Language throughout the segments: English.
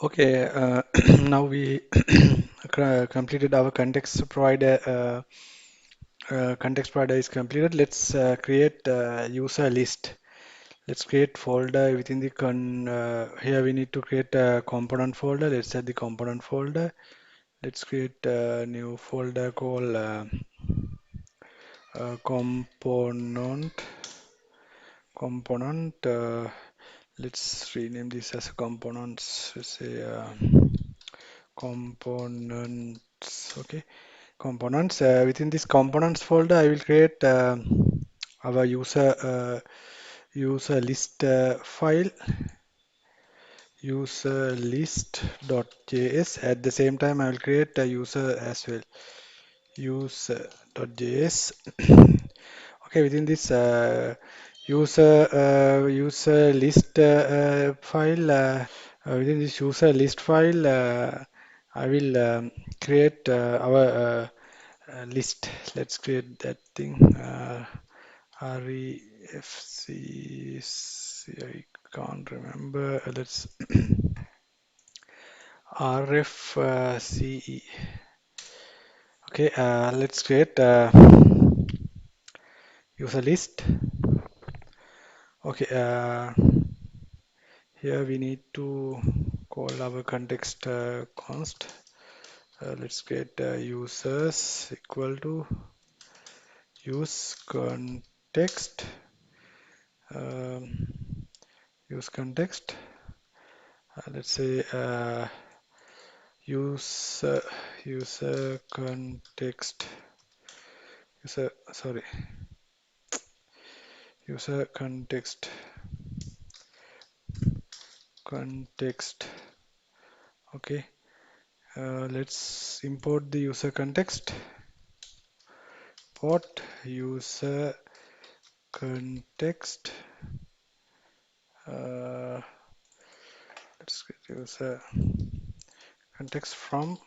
Okay, now we completed our context provider is completed. Let's create user list. Let's create folder within the here we need to create a component folder. Let's add the component folder. Let's create a new folder called component. Let's rename this as components. Let's say components. Okay, components. Within this components folder, I will create our user list file, user list.js. At the same time, I will create a user as well, user.js. Okay, within this user list file, within this user list file, I will create our list. Let's create that thing. REFC. I can't remember. Let's RFCE. Okay, let's create user list. Okay, here we need to call our context const. Let's get users equal to use context. Um, use context. Let's say user user context. Sorry, user context. Okay. Let's import the user context. Import user context. Let's get user context from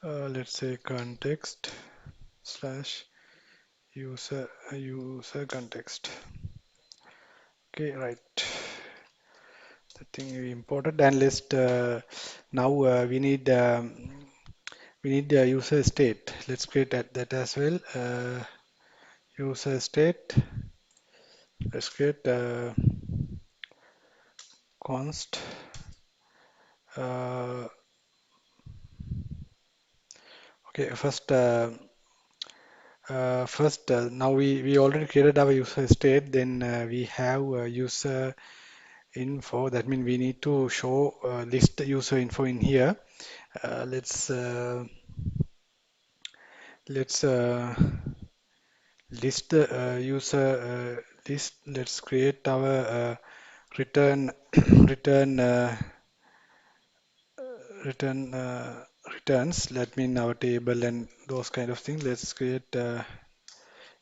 let's say context slash user context. Okay, right. The thing we imported, and let's now we need the user state. Let's create that as well. User state. Let's create const. Okay, first now we already created our user state. Then we have user info. That means we need to show list user info in here. Let's list the list. Let's create our return return return returns. That mean our table and those kind of things. Let's create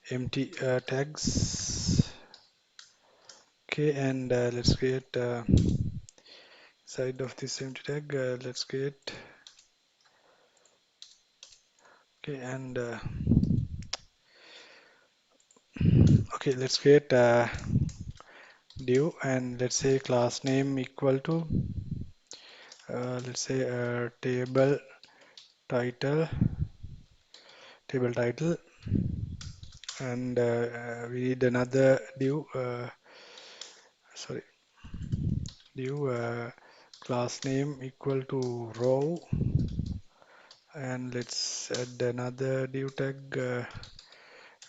empty tags. Okay, and let's create side of this empty tag. Let's create okay and okay. Let's create div and let's say class name equal to let's say title table title and we need another div sorry div class name equal to row and let's add another div tag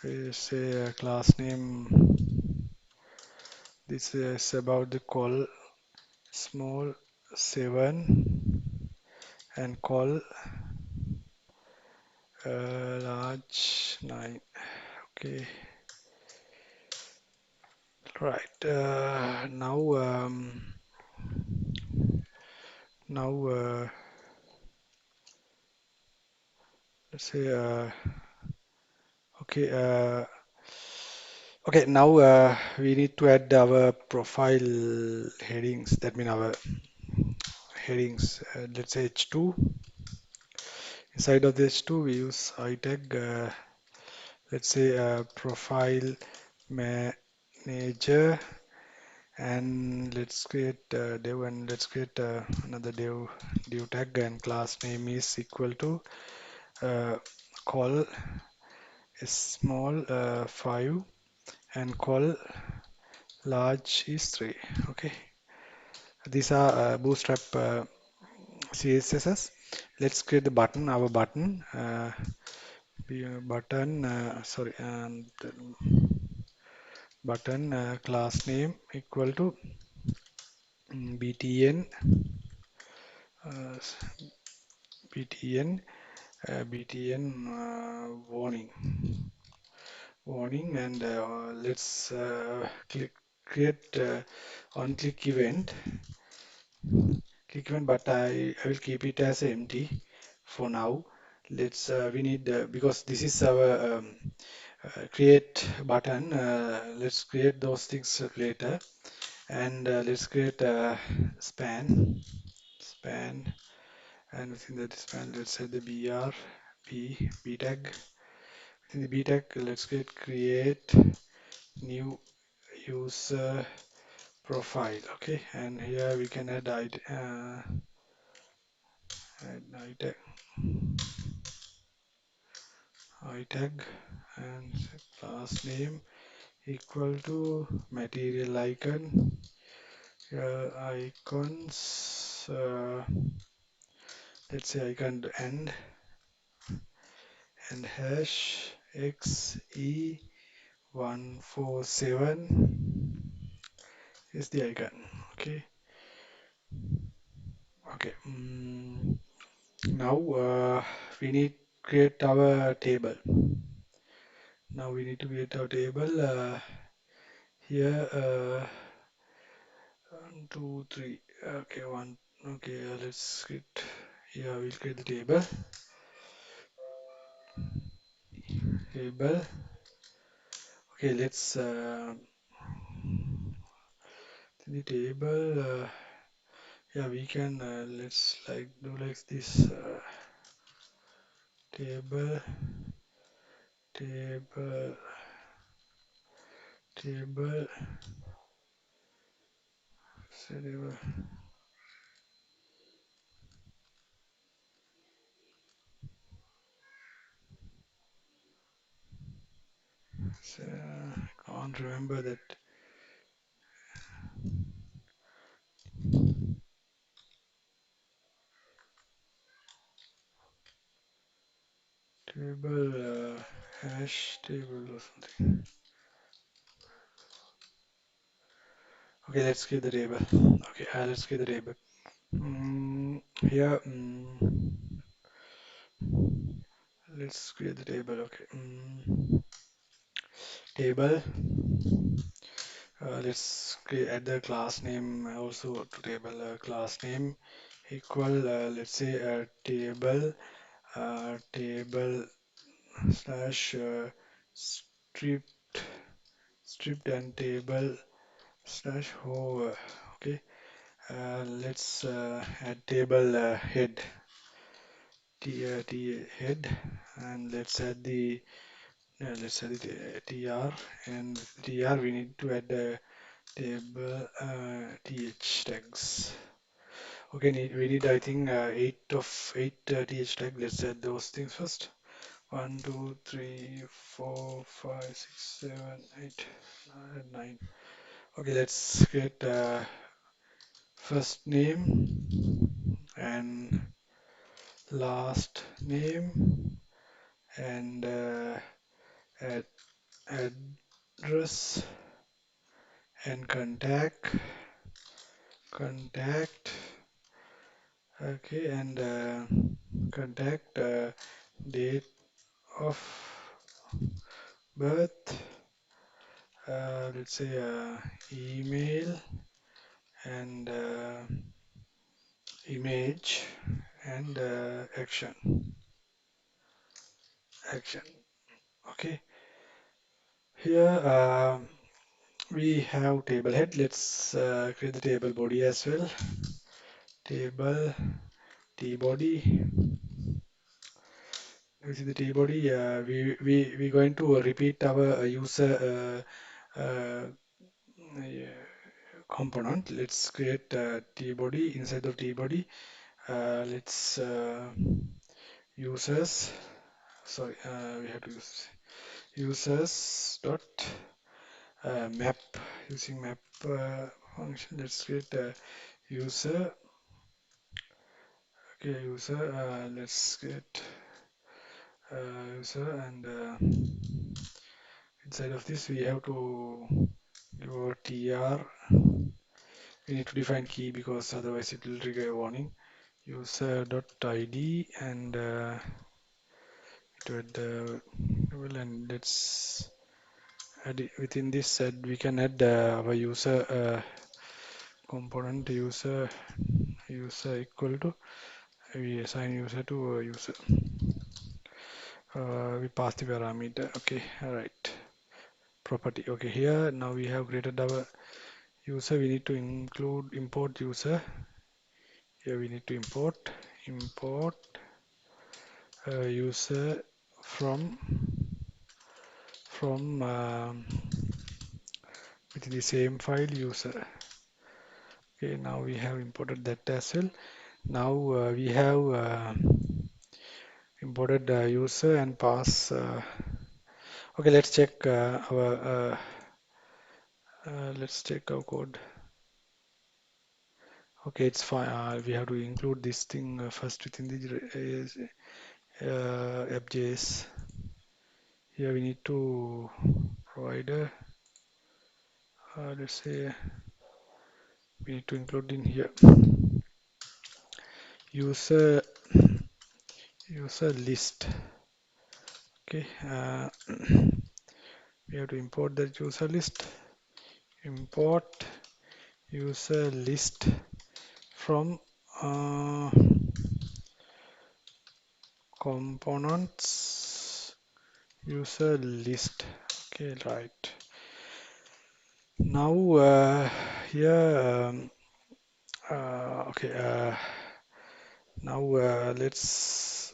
we say class name this is about the call small 7 and call large 9. Okay, right. Now let's say okay okay now we need to add our profile headings. That means our headings. Let's say H2. Inside of the H2 we use I tag. Let's say profile manager And let's create div, and let's create another div tag, and class name is equal to call small 5 and call large is 3. Okay, these are Bootstrap CSS. Let's create the button, our button. Button, sorry, and button class name equal to btn, uh, btn, btn warning, and let's create on click event, but I will keep it as empty for now. Let's we need because this is our create button. Let's create those things later, and let's create span, and within that span, let's set the b tag. Within the b tag, let's create new user profile. Okay, and here we can add tag, I tag, and class name equal to material icon. Icons, let's say icon and hash xe147 is the icon. Okay, okay. Now we need create our table. Now we need to create our table. Here, 1, 2, 3. Okay, one. Okay, let's create. Here we'll create the table. Table. Okay, let's the table. Yeah, we can. Let's like do like this. Table, table, table. Table. So, can't remember that table hash table or something. Okay, let's create the table. Okay, let's create the table. Here, let's create the table. Okay, table. Let's create add the class name also to table. Class name equal. Let's say table. Table slash stripped and table slash hover. Okay. Let's add table head. Head, and let's add the tr, and tr we need to add the table th tags. Okay, we need I think eight th tag. Let's add those things first. 1, 2, 3, 4, 5, 6, 7, 8, 9. Okay, let's get first name and last name and ad address and contact. Okay, and contact date of birth. Let's say email and image and action. Okay, here we have table head. Let's create the table body as well. Table t body. This is the t body. We going to repeat our user yeah, component. Let's create t body. Inside the t body, let's users. Sorry, we have to use users dot map. Using map function. Let's create a user. Okay, user. Let's get user, and inside of this we have to do tr. We need to define key because otherwise it will trigger a warning. User.id, and to add the well, and let's add it within this. We can add our user component user equal to, we assign user to user. We pass the parameter. Okay, all right. Property. Okay, here now we have created our user. We need to import user. Here we need to import user from within the same file user. Okay, now we have imported that as well. Now we have imported user and pass. Okay, let's check let's check our code. Okay, it's fine. We have to include this thing first within the FJS. Here we need to provide a, let's say we need to include in here user list. Okay, we have to import that user list. Import user list from components user list. Okay, right. Now here okay, now let's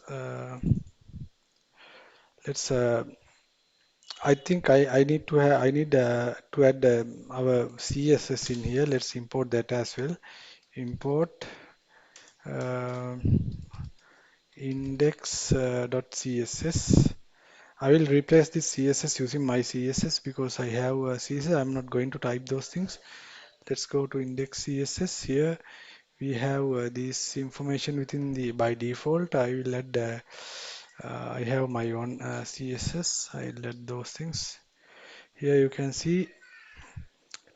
I think I need to have, I need to add our CSS in here. Let's import that as well. Import uh, index.css. I will replace this CSS using my CSS because I have CSS. I'm not going to type those things. Let's go to index CSS. Here we have this information within the by default. I will add I have my own CSS. I'll add those things. Here you can see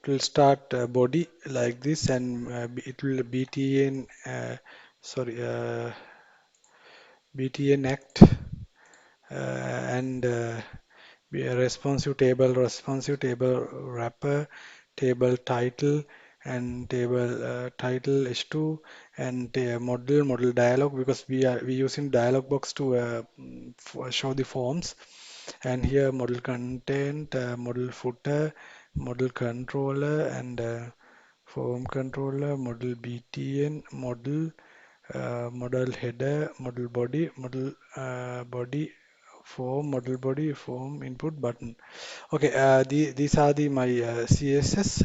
it will start body like this, and it will btn sorry btn act and be a responsive table wrapper, table title, and table title h2, and model dialog, because we using dialog box to show the forms. And here model content, model footer, model controller, and form controller, model btn, model header, model body, form, model body, form, input button. Okay, these are my CSS.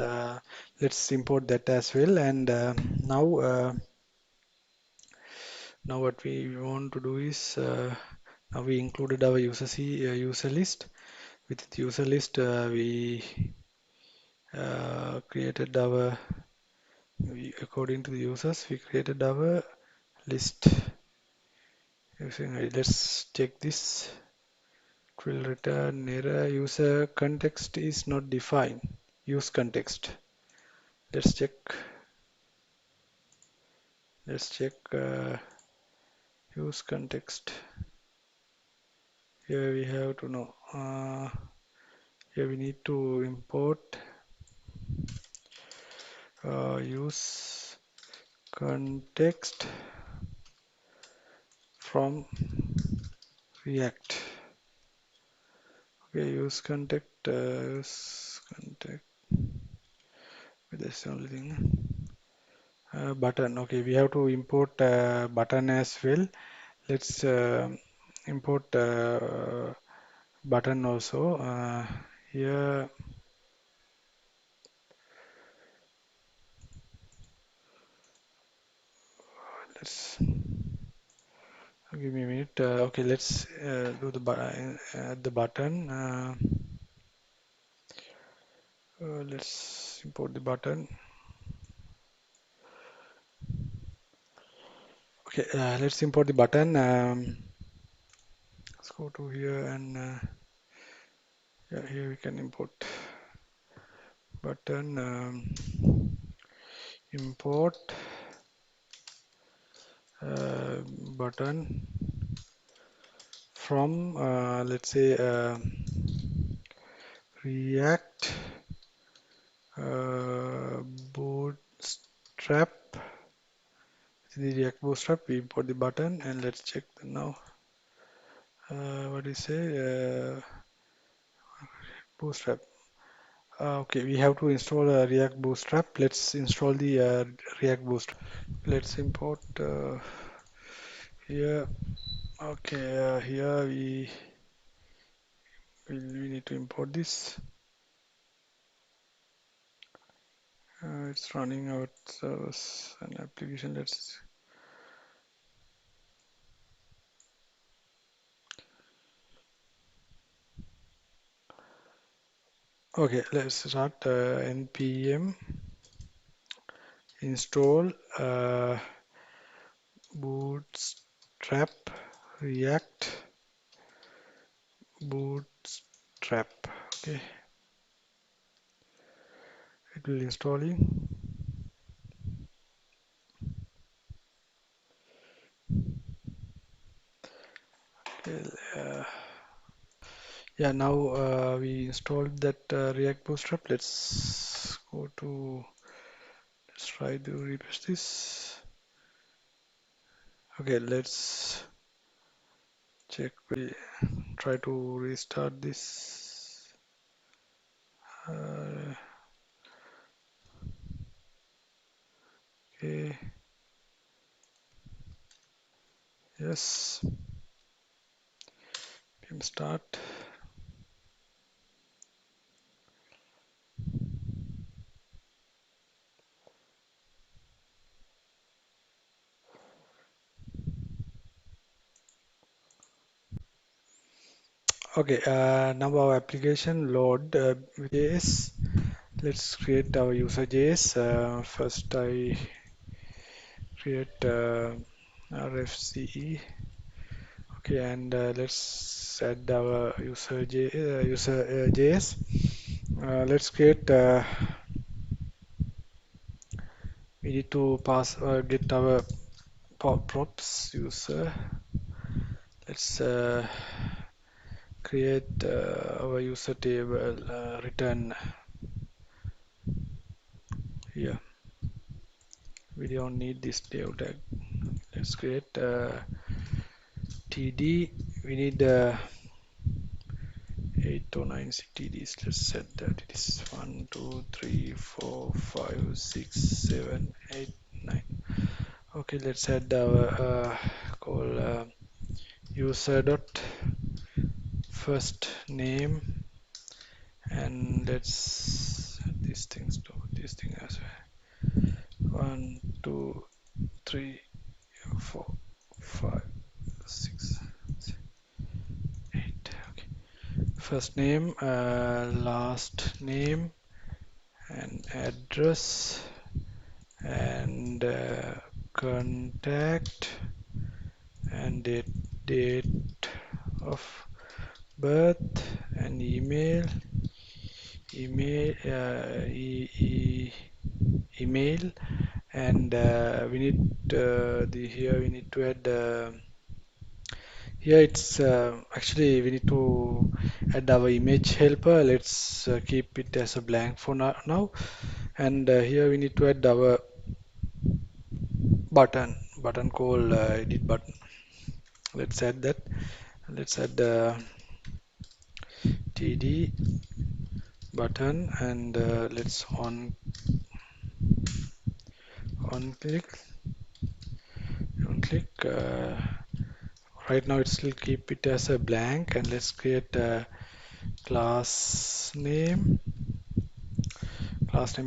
Let's import that as well. And now what we want to do is now we included our user list. With the user list, we created according to the users, we created our list. Let's check this. It will return error. User context is not defined. Use context. Let's check. Let's check use context. Here we have to know. Here we need to import use context from React. Okay, use context. That's the only thing. Button. Okay, we have to import button as well. Let's import button also. Here let's give me a minute. Okay, let's do the the button. Let's import the button. Okay, let's import the button. Let's go to here and yeah, here we can import button. Import button from let's say React Bootstrap. In the React Bootstrap, we import the button and let's check now. What do you say? Bootstrap. Okay, we have to install React Bootstrap. Let's install the React Bootstrap. Let's import here. Okay, here we need to import this. It's running out service and application. Let's okay. Let's start npm install Bootstrap React Bootstrap. Okay, it will installing. Okay, yeah, now we installed that React Bootstrap. Let's go to let's try to refresh this. Okay, let's check. We try to restart this. Uh, okay, yes, pim start. Okay, now our application load with JS. Let's create our user JS. First, I create RFCE. Okay, and let's add our user JS. Let's create. We need to pass get our props user. Let's create our user table. Return here. We don't need this dev tag. Let's create TD. We need 8 or 9 TDs. Let's set that it is 1, 2, 3, 4, 5, 6, 7, 8, 9. Okay, let's add our call user dot first name, and let's add these things to this thing as well. 1, 2, 3, 4, 5, 6, 8. Okay. First name, last name, and address, and contact, and date of birth, and email, and we need the here we need to add here it's actually we need to add our image helper. Let's keep it as a blank for now. And here we need to add our button called edit button. Let's add that. Let's add the td button, and let's on click right now. It still keep it as a blank, and let's create a class name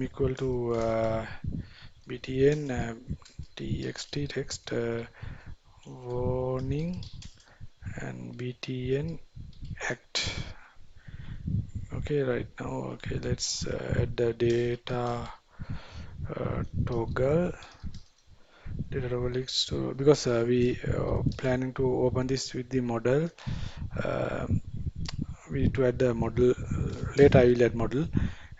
equal to btn txt text warning and btn act. Okay, right now, okay, let's add the data toggle. Data toggle is to, because we planning to open this with the model. um, we need to add the model. Later I will add model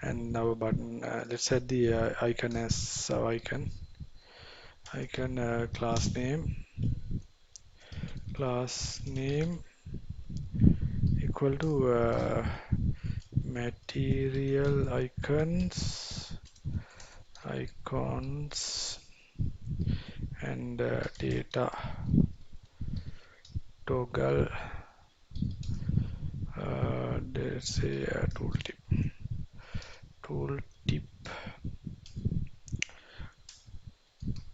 and our button. Let's add the icon as our icon class name equal to material icons and data toggle. Let's say tooltip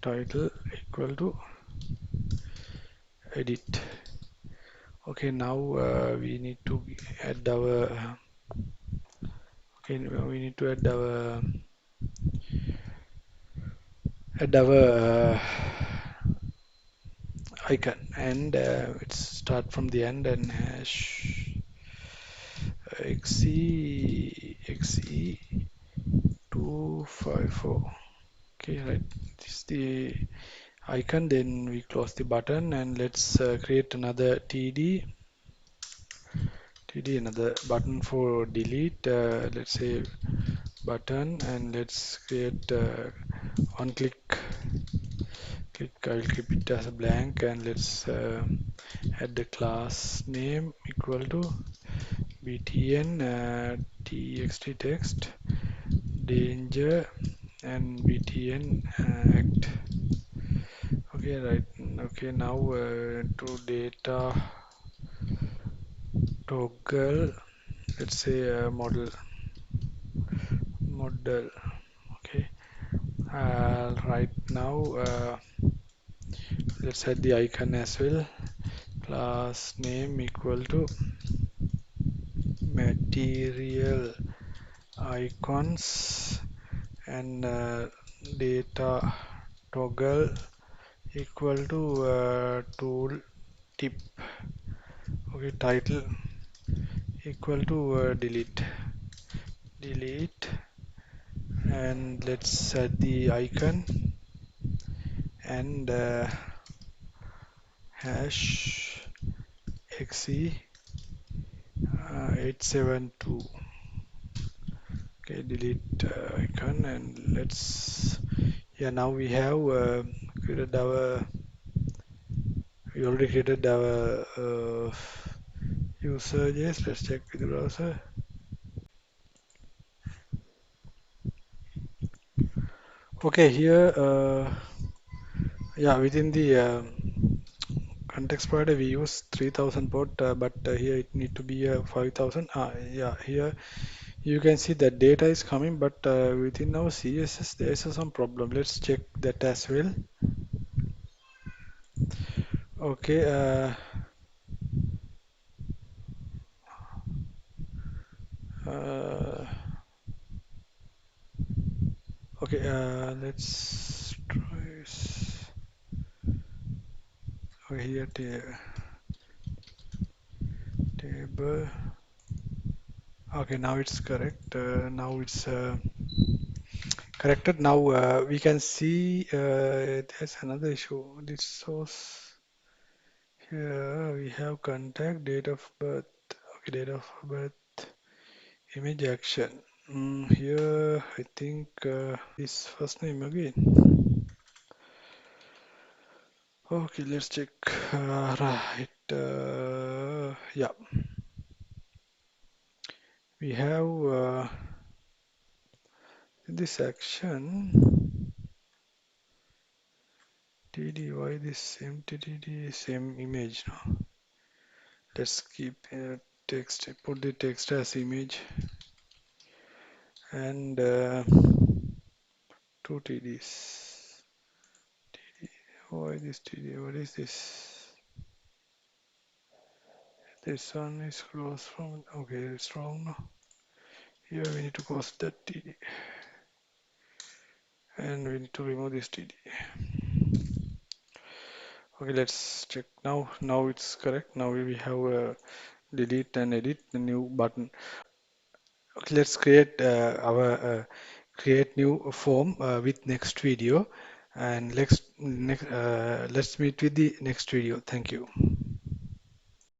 title equal to edit. Okay, now we need to add our okay, we need to add our icon, and it's start from the end and hash xe254. Okay, right, this is the icon. Then we close the button and let's create another another button for delete. Let's say button, and let's create one click. I'll keep it as a blank, and let's add the class name equal to btn txt text danger and btn act. Okay, right. Okay, now to data toggle, let's say model. Okay, right now let's add the icon as well. Class name equal to material icons and data toggle equal to tool tip. Okay, title equal to delete, and let's add the icon and hash xe 872. Okay, delete icon, and let's, yeah, now we have created our we already created our user. Yes, let's check with the browser. Okay, here yeah, within the context provider we use 3000 port, but here it need to be 5000. Yeah, here you can see that data is coming, but within our CSS there is some problem. Let's check that as well. Okay, uh, okay, let's try. Okay, here table. Okay, now it's correct. Now it's corrected. Now we can see there's another issue. This source here we have contact, date of birth. Okay, date of birth, image action. Here I think this first name again. Okay, let's check. Right. Yeah, we have this action. TD, why this same TDD, same image? No? Let's keep text, put the text as image, and two TDs. Why this TD? What is this? This one is close from. Okay, it's wrong now. Here we need to close that TD, and we need to remove this TD. Okay, let's check now. Now it's correct. Now we have delete and edit the new button. Okay, let's create our create new form with next video, and let's meet with the next video. Thank you.